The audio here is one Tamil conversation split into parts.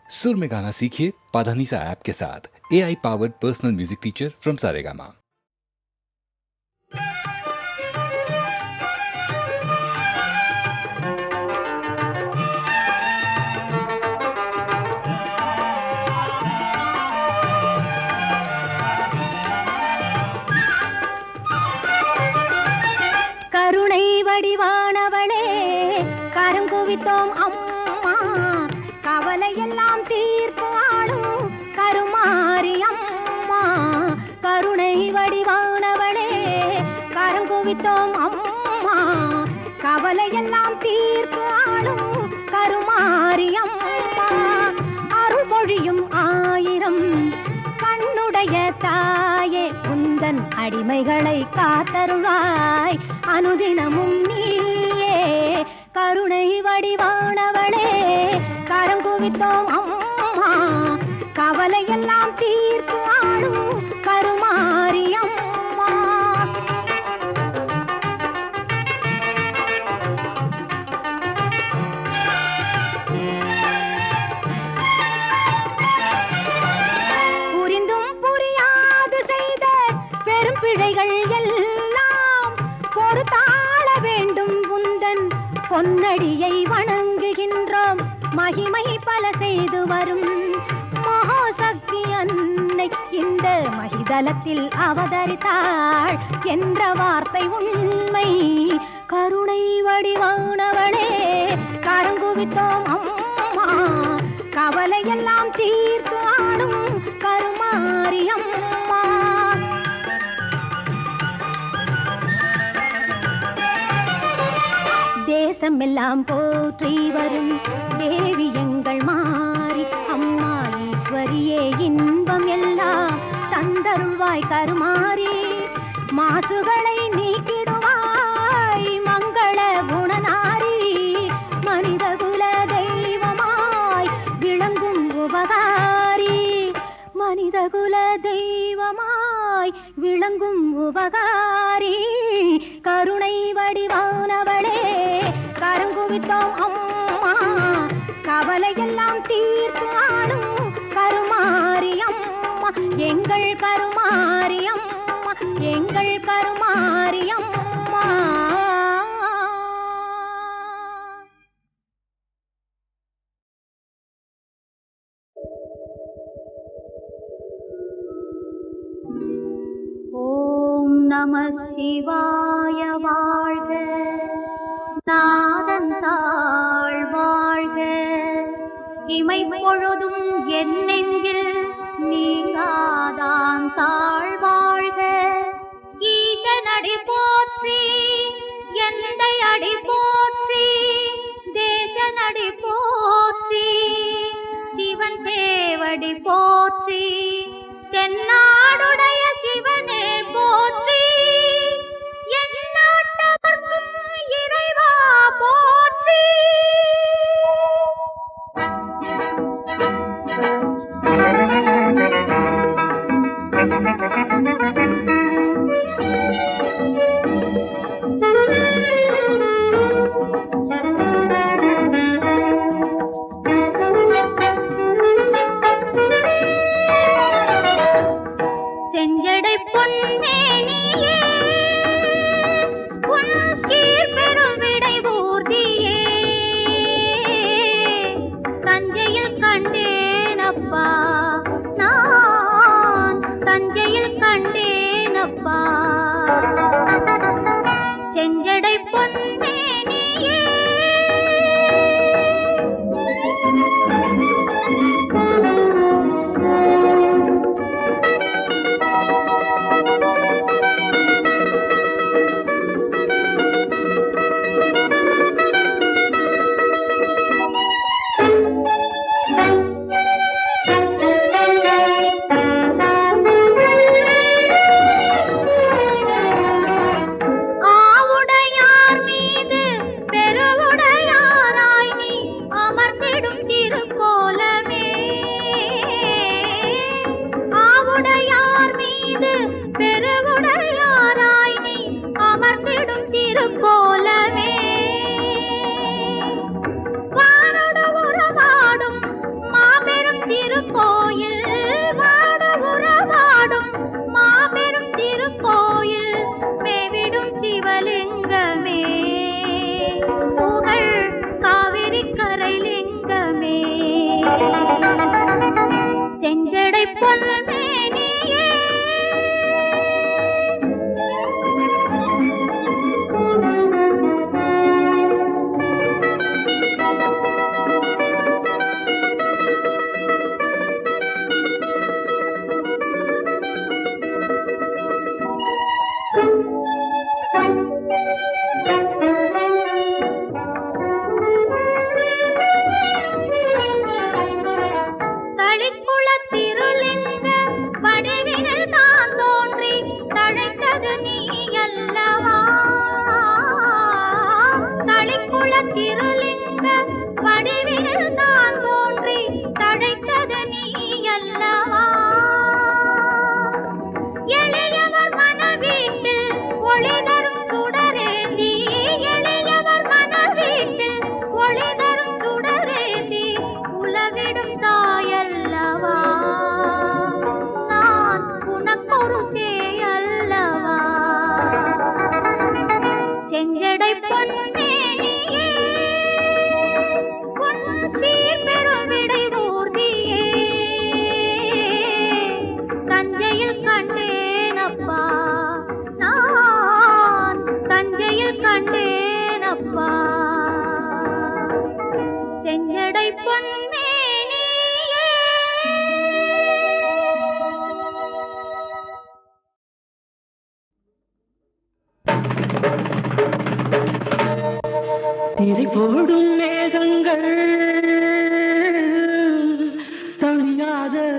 सुर में गाना सीखिए पाधानीसा ऐप के साथ। AI powered personal music teacher from Saregama. கருணை வடிவானவளே கருங்குவித்தோம் அம்மா, கவலையெல்லாம் தீர்த்து ஆளும் கருமாரி அம்மா. கருணை வடிவானவளே கருங்குவித்தோம் அம்மா, கவலையெல்லாம் தீர்த்து ஆளும் கருமாரி அம்மா. அருள் பொழியும் ஆயிரம் கண்ணுடைய தாயே, உந்தன் அடிமைகளை காத்தருள்வாய் அனுதினமும் நீயே. கருணை வடிவானவளே கரங்குவித்தோம் அம்மா, கவலையெல்லாம் தீர்த்து ஆளும் கருமாரி அம்மா. புரிந்தும் புரியாது செய்த பெரும் பிழைகள் எல்லாம் பொறுத்தாள வேண்டும் உந்தன் பொன்னடியை வணங்குகின்றோம். மகிமை பல செய்து வரும் மகாசக்தி அன்னை இந்த மகிதலத்தில் அவதரித்தாள் என்ற வார்த்தை உண்மை. கருணை வடிவானவளே கரங்குவித்தோம் அம்மா, கவலையெல்லாம் தீர்த்து ஆளும் கருமாரி அம்மா. தேசமெல்லாம் போற்றி வரும் தேவி எங்கள் மாறி அம்மா ஈஸ்வரியே, இன்பம் எல்லாம் தந்தருள்வாய் கருமாரி. மாசுகளை நீக்கிடுவாய் மங்கள குணநாரி, மனித குல தெய்வமாய் விளங்கும் உபகாரி. மனித குல தெய்வமாய் விளங்கும் உபகாரி. கருணை வடிவானவளே கரங்குவித்தோம் அம்மா, கவலையெல்லாம் தீர்த்து ஆளும் கருமாரி அம்மா. எங்கள் கருமாரி அம்மா, எங்கள் கருமாரி அம்மா. ஓம் நம சிவாய வாழ்க, நாதன் தாழ் வாழ்க. இமை பொழுதும் என் நெஞ்சில் நீங்காதான் தாழ் வாழ்க. ஈசனடி போற்றி எந்தை அடி போற்றி, தேசனடி போற்றி சிவன் சேவடி போற்றி, தென்னாடுடைய சிவனே போற்றி, எந்நாட்டவர்க்கும் இறைவா போற்றி. செஞ்சடை பொன்னேனியே உன் சீர் பெரும் விடை ஊர்தியே, தஞ்சையில் கண்டேனப்பா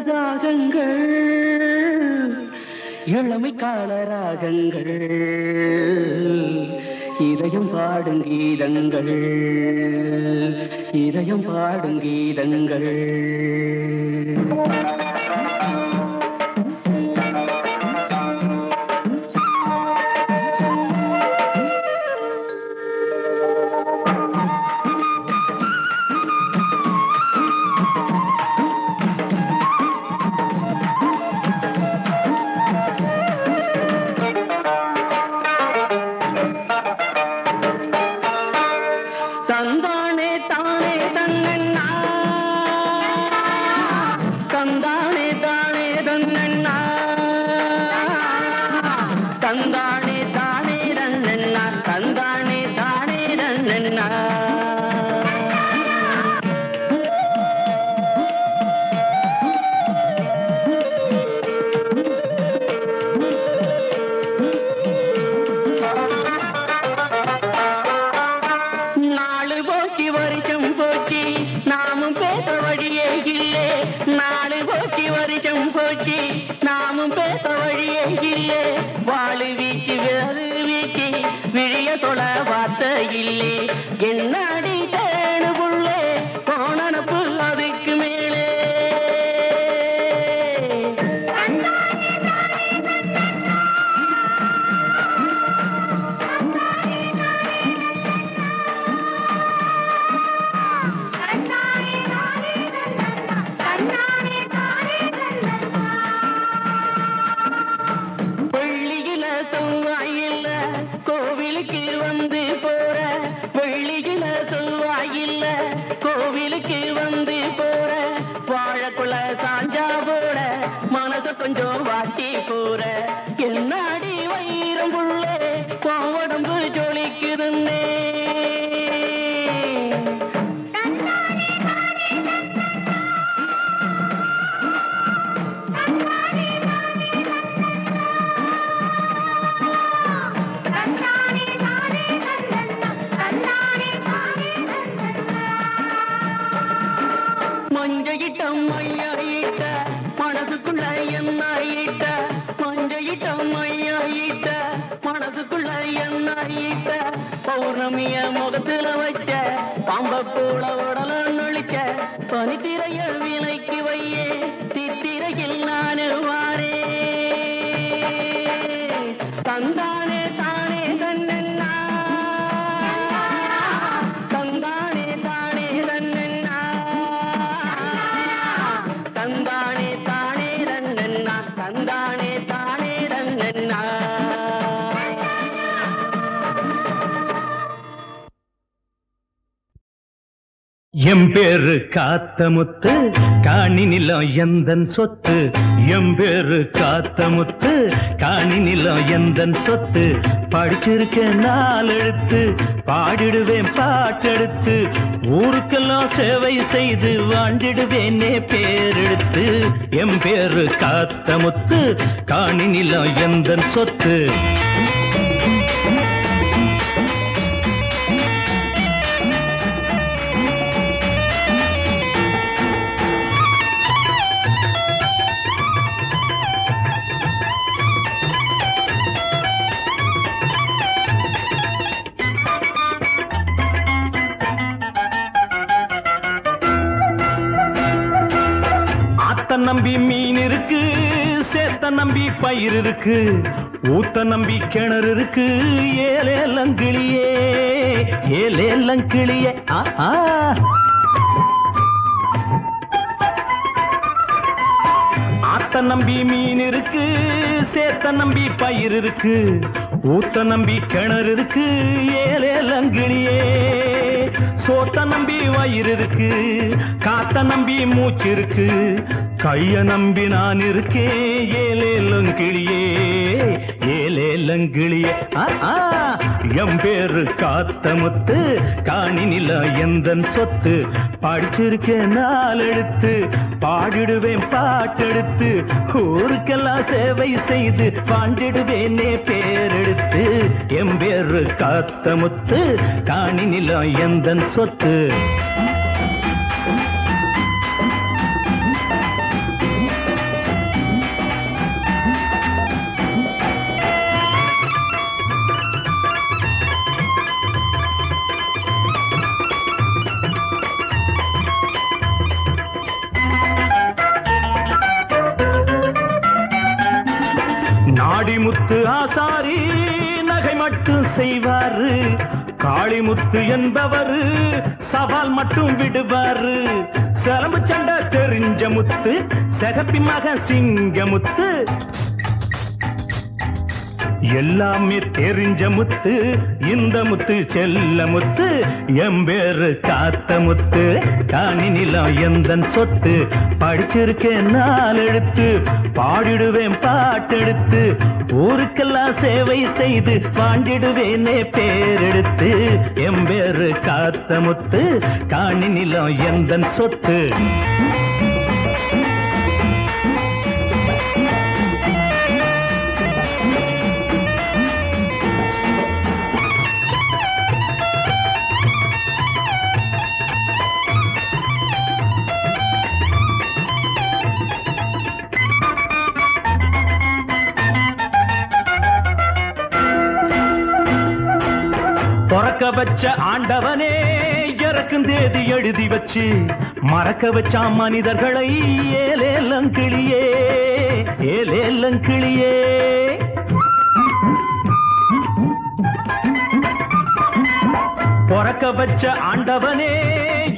ராகங்கள் இளமை கால ராகங்கள் இதயம் பாடும் கீதங்கள் இதயம் பாடும் கீதங்கள் நாமும் பேச வழியே இல்லே வாழு வீச்சு வேறு வீச்சு விழிய தொட வார்த்தை இல்லே என்னாடி தேனுக்குள்ளே போனப்பு அதுக்கு மேலே கொஞ்சம் வாட்டி போற என்னாடி வயிறம் புள்ளே உடம்பு ஜொலிக்குதுன்னே மஞ்சையிட்டம் ஐயாயிட்ட மனசுக்குள்ள என்னாயிட்ட மஞ்சையிட்டம் ஐயாயிட்ட மனசுக்குள்ள என்னாயிட்ட பௌர்ணமிய முகத்துல வச்ச பாம்ப போல உடல நொழிச்ச பனித்திரைய விலைக்கு வையே சித்திரையில் நானு வாரே தந்தானே தானே தன்னென்னா தந்தானே தானே தன்னென்னா தந்தானே தானே ரன்னன்னா தந்தானே தானே ரன்னன்னா எம்பேரு காத்தமுத்து காணி நிலம் எந்தன் சொத்து எம்பேரு காத்தமுத்து காணி நிலம் எந்தன் சொத்து படிச்சிருக்க நாலெழுத்து பாடிடுவேன் பாட்டெடுத்து ஊருக்கெல்லாம் சேவை செய்து வாழ்ந்திடுவேனே பேரெடுத்து எம்பேரு காத்தமுத்து காணி நிலம் எந்தன் சொத்து நம்பி மீன் இருக்கு சேத்த நம்பி பயிர் இருக்கு ஊத்த நம்பி கிணறு இருக்கு ஏலேலங்கிளியே ஏலேலங்கிளியே ஆத்த நம்பி மீன் இருக்கு சேத்த நம்பி பயிர் இருக்கு ஊத்த நம்பி கிணறு இருக்கு ஏலேலங்கிளியே சோத்த நம்பி வயிறு இருக்கு காத்த நம்பி மூச்சு இருக்கு கைய நம்பி நான் இருக்கேன் ஏலேலங்கிளியே ஏலேலங்கிளியே எம்பேரு காத்தமுத்து காணி நில எந்தன் சொத்து படிச்சிருக்கேன் நாலெழுத்து பாடிடுவேன் பாட்டெடுத்து ஊருக்கெல்லாம் சேவை செய்து பாண்டிடுவேனே பேரெடுத்து எம்பேரு காத்தமுத்து காணி நில எந்தன் சொத்து ஆடிமுத்து ஆசாரி நகை மட்டும் செய்வாரு, காளிமுத்து என்பவரு சவால் மட்டும் விடுவாரு. சிலம்பு சண்டை தெரிஞ்ச முத்து, சிகப்பி மகன் சிங்கமுத்து, எல்லாமே தெரிஞ்ச முத்து. இந்த முத்து செல்ல முத்து, எம்பேரு காத்த முத்து. காணி நிலம் எந்தன் சொத்து, படிச்சிருக்கேன் நாலெழுத்து, பாடிடுவேன் பாட்டெடுத்து. ஊருக்கெல்லாம் சேவை செய்து பாண்டிடுவேனே பேரெடுத்து. எம்பேரு காத்த முத்து, காணி நிலம் எந்தன் சொத்து. பொறக்க வச்ச ஆண்டவனே இறக்கும் தேதி எழுதி வச்சு, மறக்க வச்ச மனிதர்களை ஏலேலங்கிளியே ஏலேலங்கிளியே. பொறக்க வச்ச ஆண்டவனே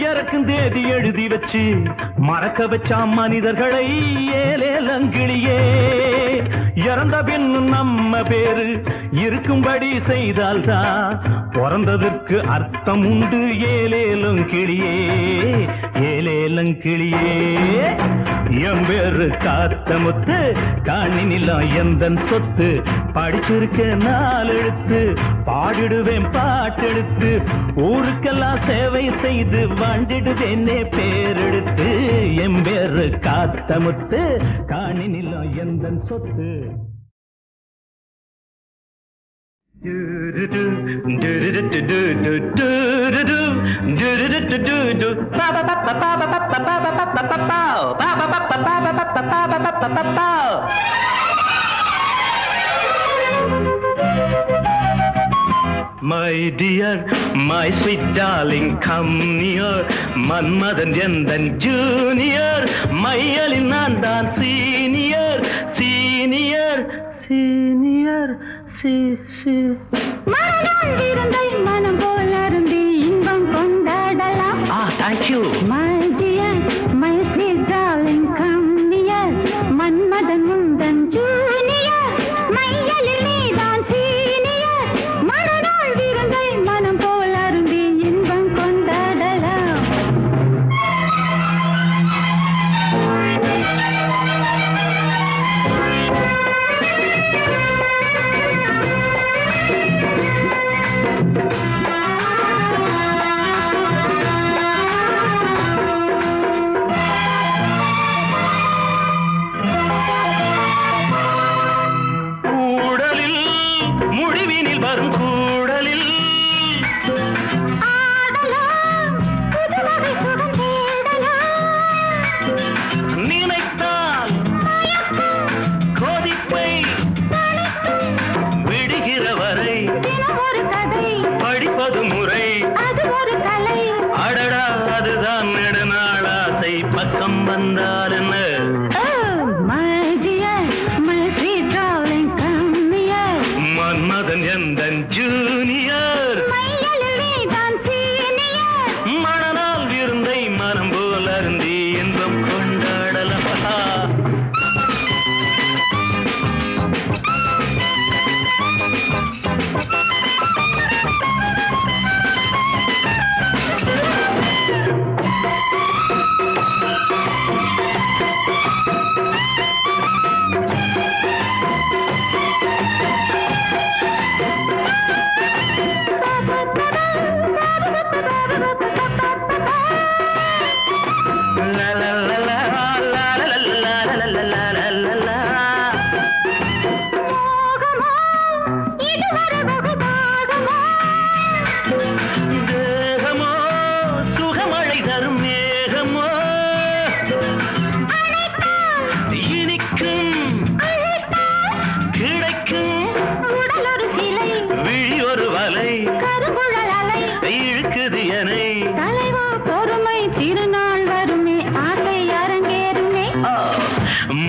இறக்கும் தேதி எழுதி வச்சு, மறக்க வச்ச மனிதர்களை ஏலேலங்கிளியே. இறந்த பின் நம்ம பேரு இருக்கும்படி செய்தால்தான் பிறந்ததற்கு அர்த்தம் உண்டு. ஏலேலங்கிளியே ஏலேலங்கிளியே. எம்பேரு காத்த முத்து, காணி நிலம் எந்தன் சொத்து. படிச்சிருக்க நாலெழுத்து, பாடிடுவேன் பாட்டெடுத்து. ஊருக்கெல்லாம் சேவை செய்து வாண்டிடுவேனே பேரெடுத்து. எம்பேரு காத்த முத்து, காணி நிலம் எந்தன் சொத்து. My dear, my sweet darling, come near. Manmadhan எந்தன் ஜூனியர், மையலில் நான் தான் சீனியர் சீனியர் சீனியர். மனம் விருந்தை மனம் போல் அருந்தி இன்பம் கொண்டாடலாம். Thank you. My dear, my sweet darling, come near. Manmadhan முந்தன் ஜூனியர், மையலில் நீதான் சீனியர். மனநாள் விருந்தை மனம் போல் அருந்தி இன்பம் கொண்டாடலாம். முடிவினில் வரும் கூடலில் ஆடலாம், புதுவகை சுகம் தேடலாம். நினைத்தால் கொதிப்பை விடுகிற வரை தினம் ஒரு கதை, படிப்பது முறை. அது ஒரு கலை. அடடா அதுதான் நெடுநாளாசை, பக்கம் வந்தால் என்ன. Oh, my dear, my sweet darling, come near. Manmadhan எந்தன் ஜூனியர், மையலில் நீதான் சீனியர். மணநாள் விருந்தை மனம் போல் அருந்தி இன்பம் கொண்டாடலாம்.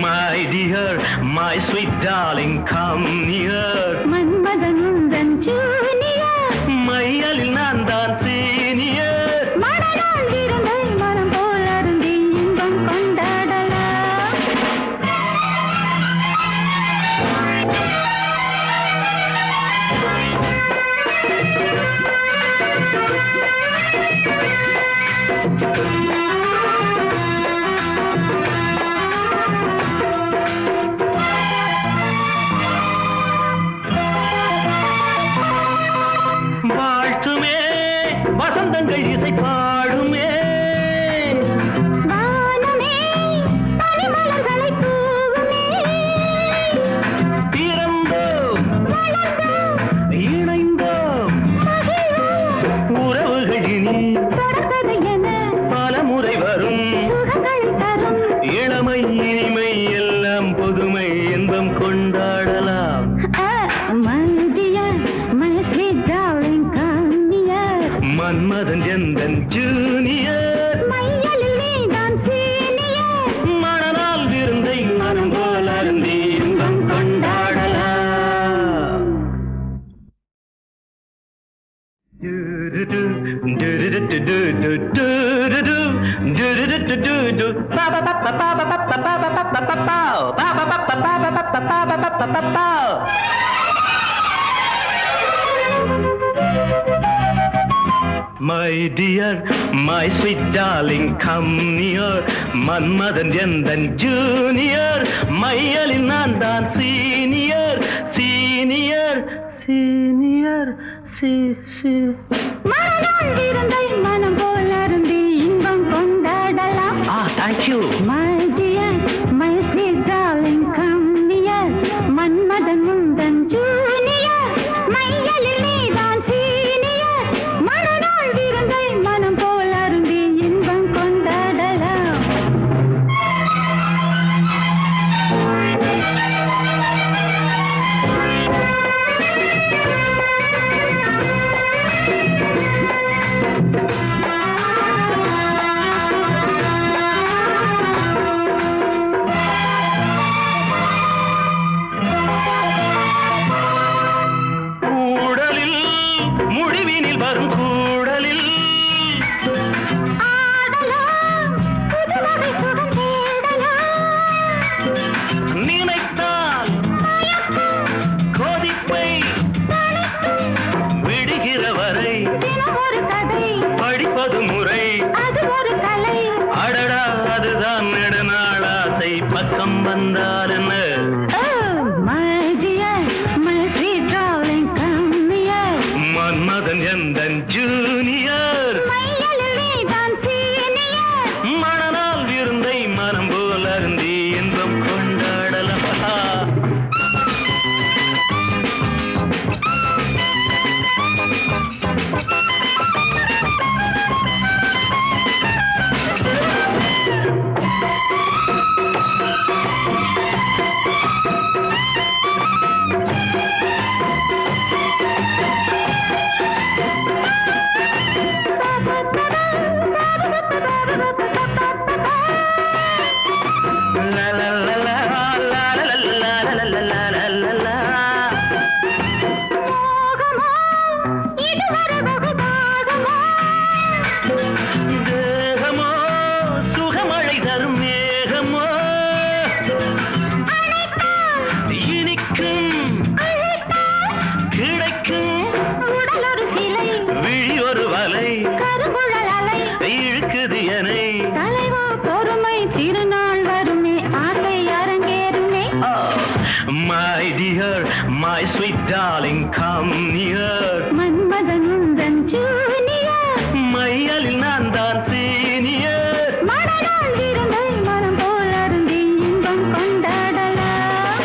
My dear, my sweet darling, come near. Manmadhan உந்தன் ஜூனியர் மையலில் நான் தான் சீனியர். மனநாள் விருந்தை மனம் போல் அருந்தி இன்பம் கொண்டாடலாம். வாழ்த்துமே வசந்தங்கள் இசை பாடுமே. வானமே பனிமலர்களை தூவுமே. பிறந்தோம் இணைந்தோம் உறவுகள் இனி தொடர்கதை என பல முறை வரும். சுகங்கள் தரும் இளமை இனிமை எல்லாம் புதுமை இன்பம் கொண்டாடலாம். my dear, my sweet darling, come near. Manmadhan எந்தன் ஜூனியர். மையலில் நீதான் senior. மணநாள் விருந்தை மனம் போல் அருந்தி இன்பம் கொண்டாடலாம். My dear, my sweet darling, come near. Manmadhan எந்தன் ஜூனியர். மையலில் நான் தான் சீனியர். சீனியர் சீனியர் மனநாள் விருந்தை மனம் போல் அருந்தி இன்பம் கொண்டாடலாம். thank you. My dear, my sweet darling, come near. Manmadhan உந்தன் junior. மையலில் நீதான் senior. மனநாள் விருந்தை மனம் போல் அருந்தி இன்பம் கொண்டாடலாம். கூடலில் முடிவினில் வரும் கூடலில் ஆடலாம், புதுவகை சுகம் தேடலாம். நினைத்தால் கொதிப்பை விடுகிற வரை தினம் ஒரு கதை, படிப்பது முறை. அது ஒரு கலை. அடடா அதுதான் நெடுநாள் ஆசை. பக்கம் வந்தால் என்ன? Oh, my dear, my sweet darling, come near. Manmadhan எந்தன் ஜூனியர். மையலில் நீதான் senior. மணநாள் விருந்தை மனம் போல் அருந்தி இன்பம் கொண்டாடலாம். La la la la la la la la la la la la la. மோகமோ, இதுவரை பகுதாகமோ. தேகமோ சுகமழை தரும் மேகமோ இனிக்கும் கிடைக்கும். உடல் ஒரு சிலை, விழி ஒரு வலை கருங்குழல் அலை. இழுக்குது எனை. தலைவா பொறுமை, திருநாள் வருமே, ஆசை அரங்கேறுமே. My dear, my sweet darling, come near. Manmadhan உந்தன் junior. மையலில் நான் தான் சீனியர். மனநாள் விருந்தை மனம் போல் அருந்தி இன்பம் கொண்டாடலாம்.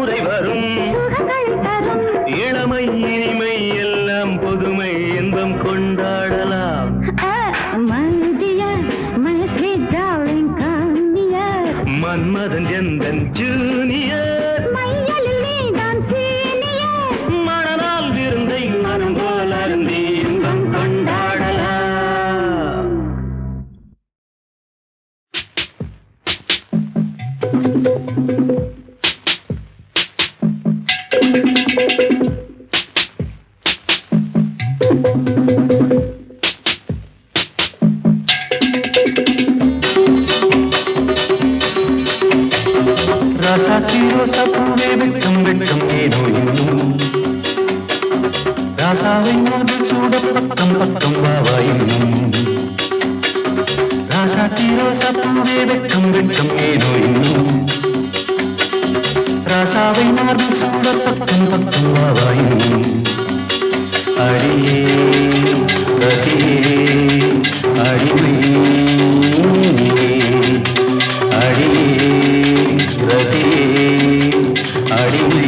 முறை வரும் சுகங்கள் தரும் இளமை இனிமை எல்லாம் புதுமை இன்பம் கொண்டாடலாம் my dear, my sweet darling, come near. Manmadhan எந்தன் ஜூனியர் மையலில் நீதான் senior. மணநாள் விருந்தை மனம் போல் அருந்தி இன்பம் கொண்டாடலாம். ராசாத்தி ரோசா பூவே வெட்கம் வெட்கம் ஏனோ இன்னும் ராசாவை மார்பில் சூட பக்கம் பக்கம் வாவா இன்னும் ராசாத்தி ரோசா பூவே வெட்கம் வெட்கம் ஏனோ இன்னும் ராசாவை மார்பில் சூட பக்கம் பக்கம் வாவா இன்னும் அடியே ரதியே அடிமை அடியே ரதியே அடிமை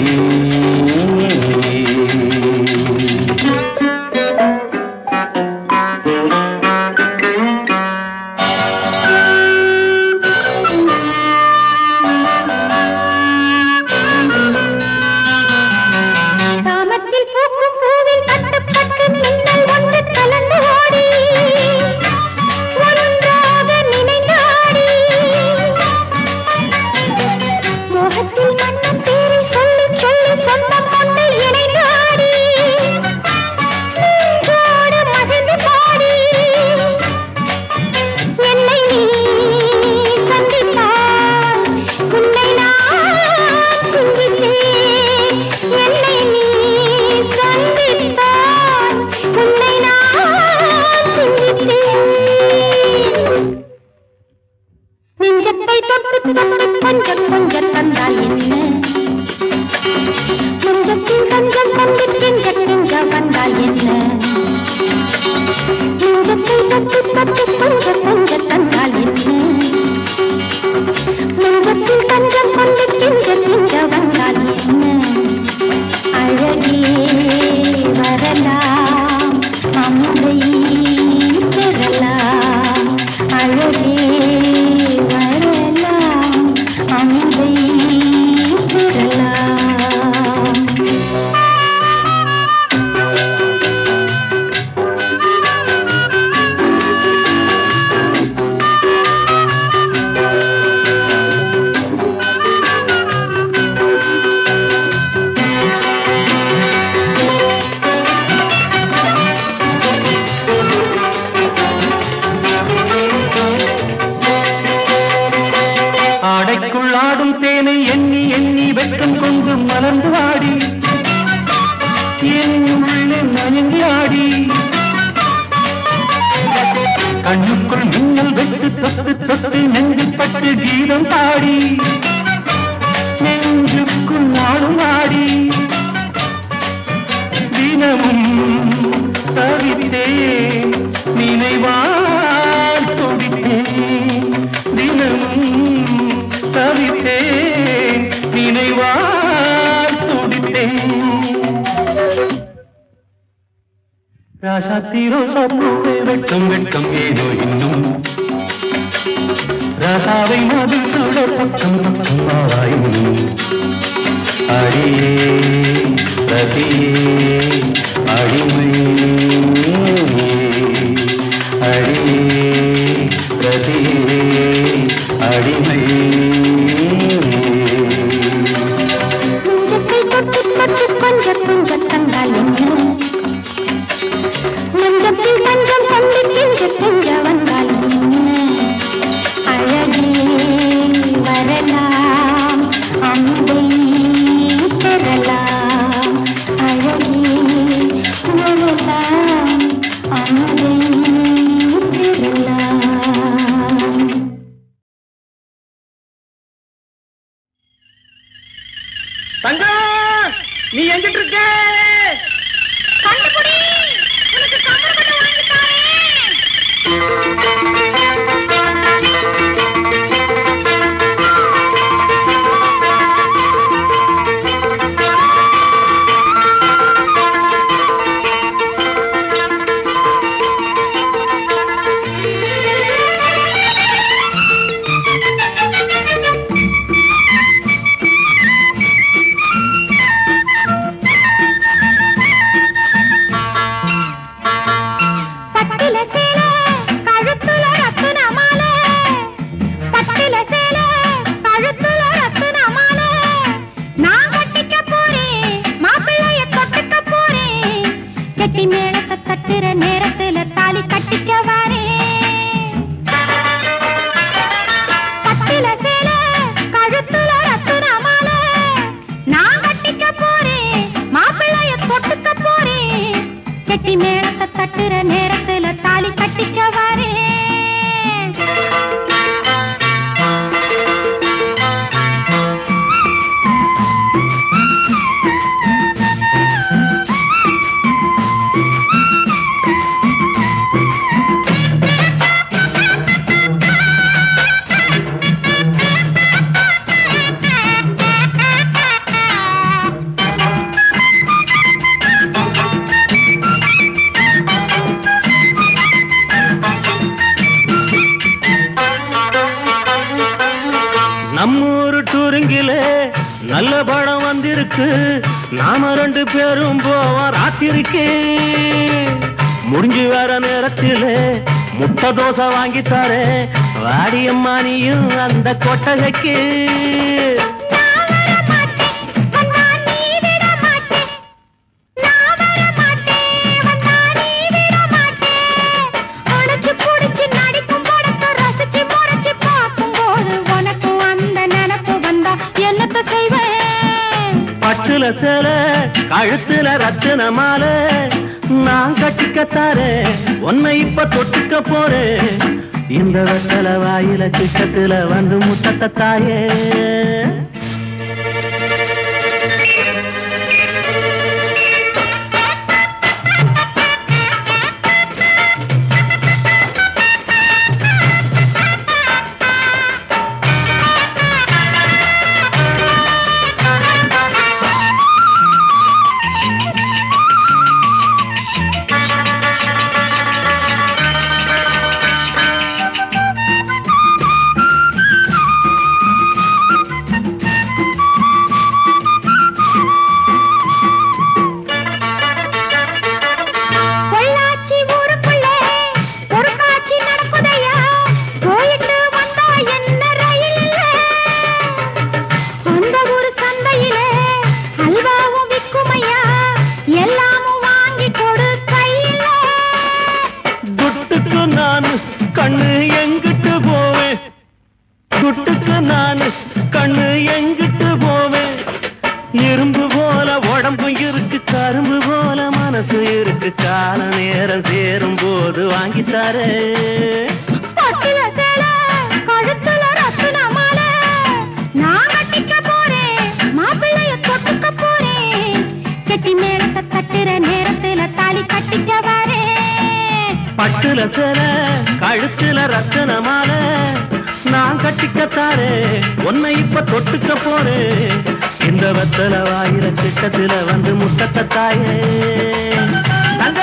சாமத்தில் பூக்கும் பூவில் பட்டு பட்டு மின்னல் ஒன்று கலந்து ஓடி ஒன்றாக நினைந்தாடி மோகத்தில் மன்னன் பேரை சொல்லி சொல்லி சொந்தம் கொண்டு இணைந்தாடி நெஞ்சோடு மகிழ்ந்து பாடி என்னை நீ சந்தித்தாய் உன்னை நான் சிந்தித்தேன் என்னை நீ சந்தித்தாய் உன்னை நான் சிந்தித்தேன் நெஞ்சத்தை தொட்டு தொட்டு கொஞ்சம் கொஞ்சம் தந்தால் என்ன நெஞ்சத்தில் கொஞ்சம் கொண்டு கெஞ்ச கெஞ்ச வந்தால் என்ன நெஞ்சத்தை தொட்டு தொட்டு கொஞ்சம் கொஞ்சம் தந்தால் என்ன நெஞ்சத்தில் கொஞ்சம் கொண்டு கெஞ்ச கெஞ்ச வந்தால் என்ன அழகே வரலாம் அமுதை பெறலாம் அழகே வரலாம் அமுதை பெறலாம் ஆடைக்குள் ஆடும் தேனை எண்ணி எண்ணி வெட்கம் கொண்டு மலர்ந்து ஆடி என் உள்ளே மயங்கி ஆடி கண்ணுக்குள் மின்னல் வெட்டு தொட்டு தொட்டு நெஞ்சில் பட்டு கீதம் பாடி நெஞ்சுக்குள் நாடும் ஆடி தினமும் தவித்தேன் நினைவால் துடித்தேன் தினமும் தவித்தேன் நினைவால் துடித்தேன் ராசாத்தி ரோசா பூவே வெட்கம் வெட்கம் ஏதோ இன்னும் ராசாவை மதில் சூட பக்கம் பக்கம் ஆவாயும் அடியே ரதியே அடிமை அடியே ரதியே அடிமை நெஞ்சத்தை தொட்டு தொட்டு கொஞ்சம் கொஞ்சம் தந்தால் என்ன நெஞ்சத்தில் கொஞ்சம் கொண்டு கெஞ்ச கெஞ்ச வந்தால் என்ன அழகே வரலாம் அமுதை பெறலாம் அழகே வரலாம் அமுதை பெறலாம் தங்கம் நீ எங்கிட்டு இருக்க? கண்டுபிடி உனக்கு கம்மல வாங்கி தாரேன் கெட்டி மேளத்தை தட்டுற நேரத்துல தாலி கட்டிக்க வரேன். நம்மூரு டூருங்கிலே நல்ல படம் வந்திருக்கு, நாம 2 பேரும் போவோம் ராத்திரிக்கு. முடிஞ்சு வர நேரத்திலே முட்டை தோசை வாங்கித்தாரே, வாடியம்மா நீயும் அந்த கொட்டகைக்கு. பட்டுல சேல கழுத்துல ரத்தின மாலை நான் கட்டிக்கத்தாரே, உன்னை இப்ப தொட்டுக்க போறேன். இந்த வெத்தல வாயில சிக்கத்துல வந்து முட்டத்தை தாயே. கண்ணு எங்கிட்டு போவேன், குட்டுக்கு நானு கண்ணு எங்கிட்டு போவேன். இரும்பு போல உடம்பு இருக்கு, கரும்பு போல மனசு இருக்கு, கால நேரம் சேரும் போது வாங்கித்தாரே. கழுத்துல ரத்தின மாலை நான் கட்டிக்க போறேன், மாப்பிள்ளைய தொட்டுக்க போறேன். கெட்டி மேளத்தை தட்டுற நேரத்துல தாலி கட்டிக்க வரேன். பட்டுல சேல கழுத்துல ரத்தின மாலை நான் கட்டிக்கத்தாரே, உன்னை இப்ப தொட்டுக்க போறேன். இந்த வெத்தல வாயில சிட்டத்துல வந்து முட்டத்தை தாயே. தங்க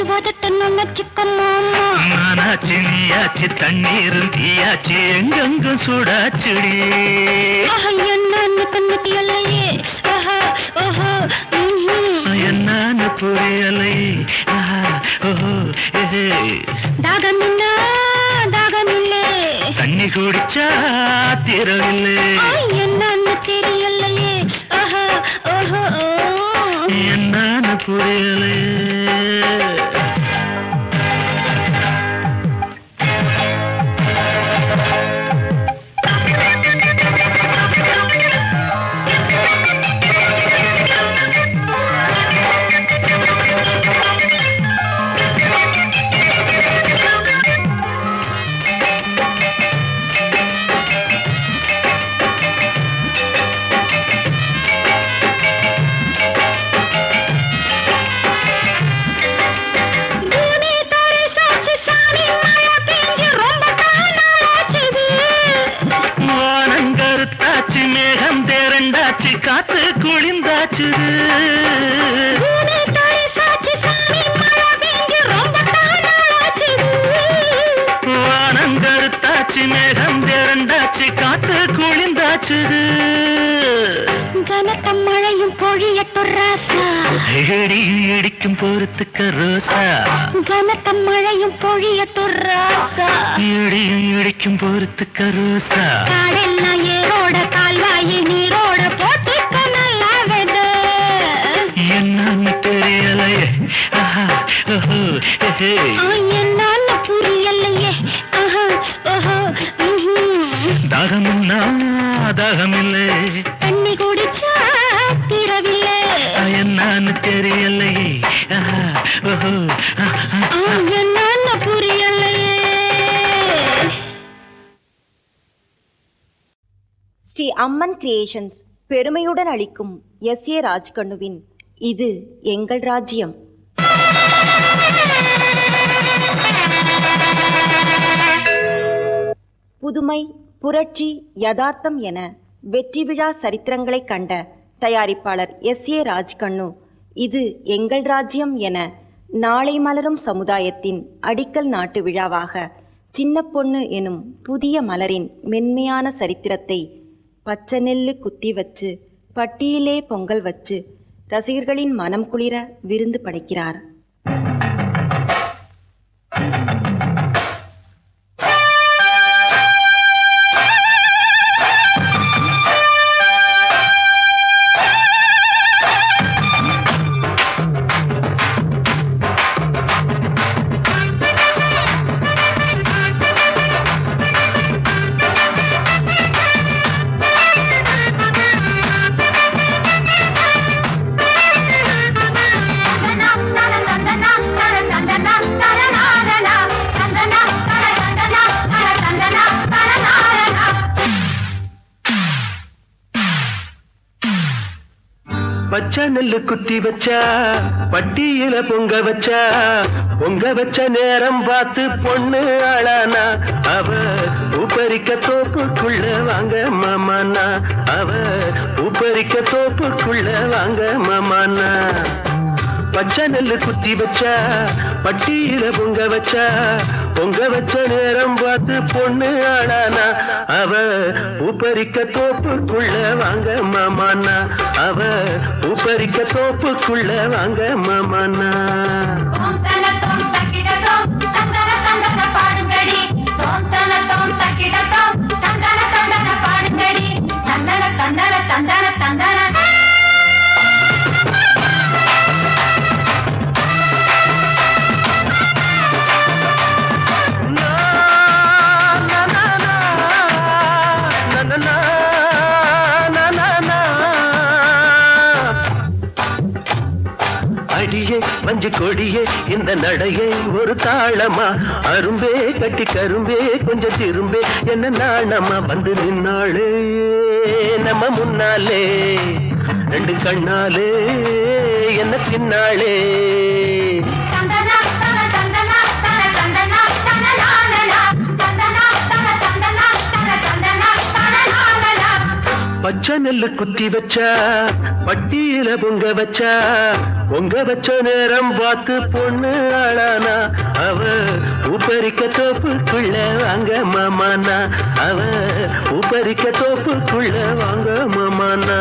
உதட்ட நினைச்சுக்கம்மா நானாச்சு நீயாச்சு தண்ணீரும் தீயாச்சு எங்கெங்கும் சூடாச்சுடி என்னன்னு கண்ணுக்கு இல்லையே என்னன்னு புரியலை தாகமில்லை தண்ணி குடிச்சா தீரவில்லை என்னன்னு தெரியலையே என்னன்னு புரியலை காத்து குளிந்தாச்சு வானங்கருத்தாச்சு மேகம் திரண்டாச்சு காத்து குளிந்தாச்சு கனத்த மழையும் பொழியட்டு ராசா இடிக்கும் பொறுத்துக்க ரோசா கனத்த மழையும் பொழியட்டு ராசா இடிக்கும் பொறுத்துக்க ரோசா காடெல்லாம் ஏரோட கால்வாயி நீரோட போட்டுக்க நல்லா வெது என்னன்னு தெரியலையே என்னன்னு புரியலையே தாகமுன்னா தாகமில்லை தண்ணி குடிச்சா தீரவில்லை என்னன்னு தெரியலையே என்னன்னு புரியலையே ஸ்ரீ அம்மன் கிரியேஷன்ஸ் பெருமையுடன் அளிக்கும் எஸ்.ஏ. ராஜ்கண்ணுவின் இது எங்கள் ராஜ்யம். புதுமை, புரட்சி, யதார்த்தம் என வெற்றி விழா சரித்திரங்களை கண்ட தயாரிப்பாளர் எஸ்.ஏ. ராஜ்கண்ணு இது எங்கள் ராஜ்யம் என நாளை மலரும் சமுதாயத்தின் அடிக்கல் நாட்டு விழாவாக சின்ன பொண்ணு எனும் புதிய மலரின் மென்மையான சரித்திரத்தை பச்சை நெல்லு குத்தி வச்சு பட்டியிலே பொங்கல் வச்சு ரசிகர்களின் மனம் குளிர விருந்து படைக்கிறார். பச்சை நெல்லு குத்தி வச்சா பட்டியில பொங்க வச்ச நேரம் பார்த்து பொண்ணு ஆளானா அவ உப்பரிக்க தோப்புக்குள்ள வாங்க மாமானா அவ உப்பரிக்க தோப்புக்குள்ள வாங்க மாமானா பச்சை நெல்லு குத்தி வச்சா பட்டியில பொங்க வச்ச நேரம் பார்த்து பொண்ணு ஆளானா அவ உப்பரிக்க தோப்புக்குள்ள வாங்க மாமானா அவ உப்பரிக்க தோப்புக்குள்ள வாங்க மாமானா மஞ்சு கொடியே இந்த நடையை ஒரு தாளமா அரும்பே கட்டி கரும்பே கொஞ்சம் திரும்பே என்ன நாணமா வந்து நின்னாளே நம்ம முன்னாலே ரெண்டு கண்ணாலே என்ன பின்னாளே பச்சை நெல்லு குத்தி வச்சா பட்டியில பொங்க வச்ச நேரம் பார்த்து பொண்ணு ஆளானா அவ உப்பரிக்க தோப்புக்குள்ள வாங்க மாமானா அவ உப்பரிக்க தோப்புக்குள்ள வாங்க மாமானா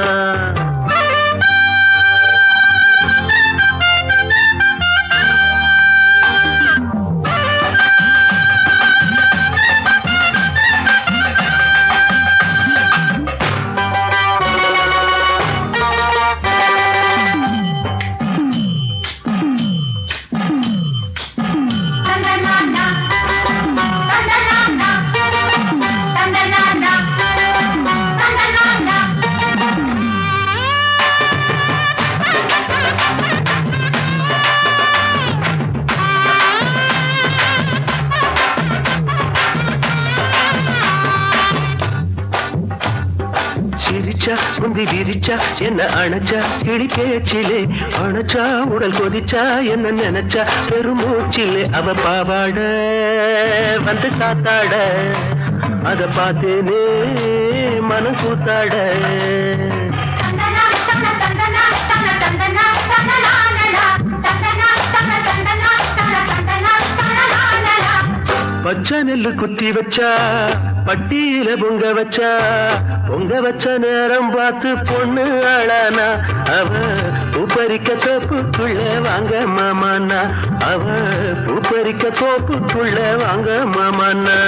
முந்தி விரிச்சா என்ன அணைச்சா கிளி பேச்சிலே அணைச்சா உடல் கொதிச்சா என்ன நினைச்சா பெருமூச்சிலே அவ பாவாட வந்து காத்தாட அத பார்த்தேனே மனம் கூத்தாட பச்சை நெல்லு குத்தி வச்சா பட்டியில பொங்க வச்ச நேரம் பார்த்து பொண்ணு ஆளானா அவ உப்பரிக்க தோப்புக்குள்ள வாங்க மாமானா அவ உப்பரிக்க தோப்புக்குள்ள வாங்க மாமானா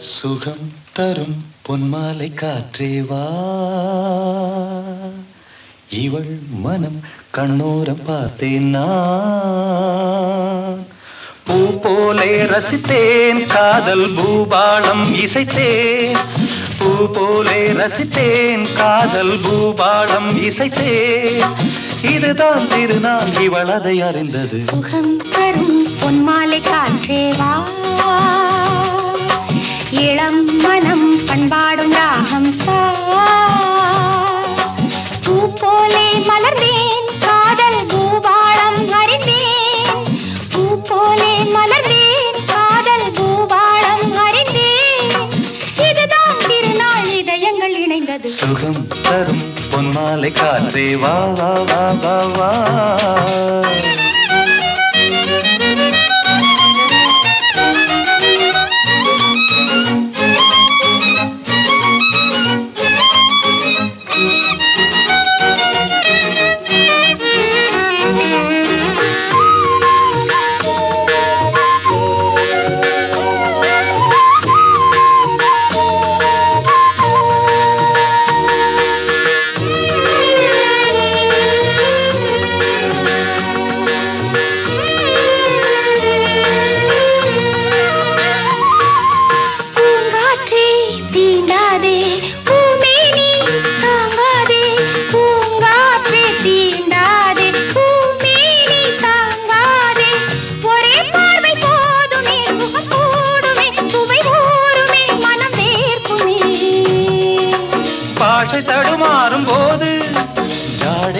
சுகம் தரும் பொன்மாலை காற்றேவா இவள் மனம் கண்ணோரம் பார்த்தேன் நான் பூ போலே ரசித்தேன் காதல் பூபாளம் இசைத்தேன் பூ போலே ரசித்தேன் காதல் பூபாளம் இசைத்தேன் இதுதான் திருநாள் இவள் அதை அறிந்தது சுகம் தரும் பொன்மாலை காற்றேவா இளம் மனம் பண்பாடும் ராகம் பூ போலே மலர்ந்தேன் காதல் பூபாளம் அறிந்தேன் பூ போலே மலர்ந்தேன் காதல் பூபாளம் அறிந்தேன் இதுதான் திருநாள் இதயங்கள் இணைந்தது சுகம் தரும் பொன்மாலை காற்றே வா வா வா வா வா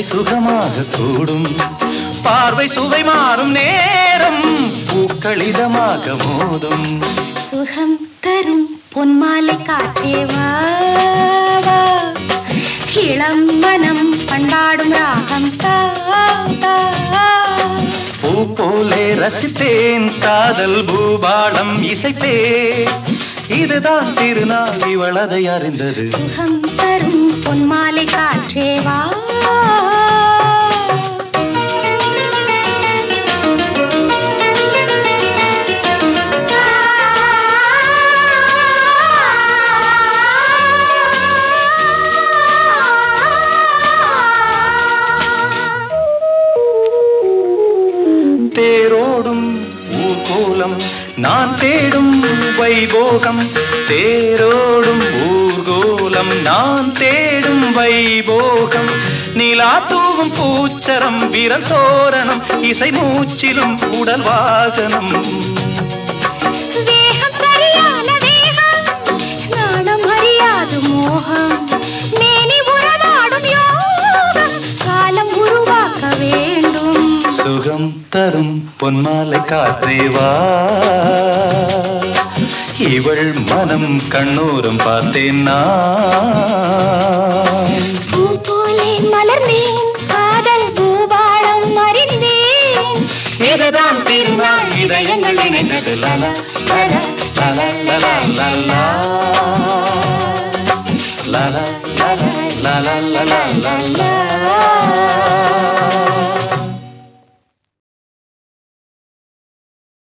சுகமாக கூடும் பார்வை சுவை மாறும் நேரம் பூக்கள் இதமாக மோதும் சுகம் தரும் பொன்மாலை காற்றேவா இளம் மனம் பண்பாடும் ராகம் பூ போலே ரசித்தேன் காதல் பூபாளம் இசைத்தேன் இதுதான் திருநாள் இவளதை அறிந்தது சுகம் தரும் பொன்மாலை காற்றேவா தேடும் வைபோகம் தேரோடும் ஊர்கோலம் நான் தேடும் வைபோகம் நிலா தூவும் பூச்சரம் விரல் தோரணம் இசை மூச்சிலும் உடல் வாகனம் வேகம் சரியான வேகம் நாணம் அறியாது மோகம் மேனி உறவாடும் யோகம் காலம் உருவாக்க வேண்டும் சுகம் தரும் பொன்மாலை காற்றேவா இவள் மனம் கண்ணோரம் பார்த்தேன் நான் பூ போலே மலர்ந்தேன் காதல் பூபாலம் அறிந்தேன் இதுதான் திருநாள் இதயங்கள் இணைந்தது லலா லலா லலா லலா லலா லலா லலா லலா லலா லலா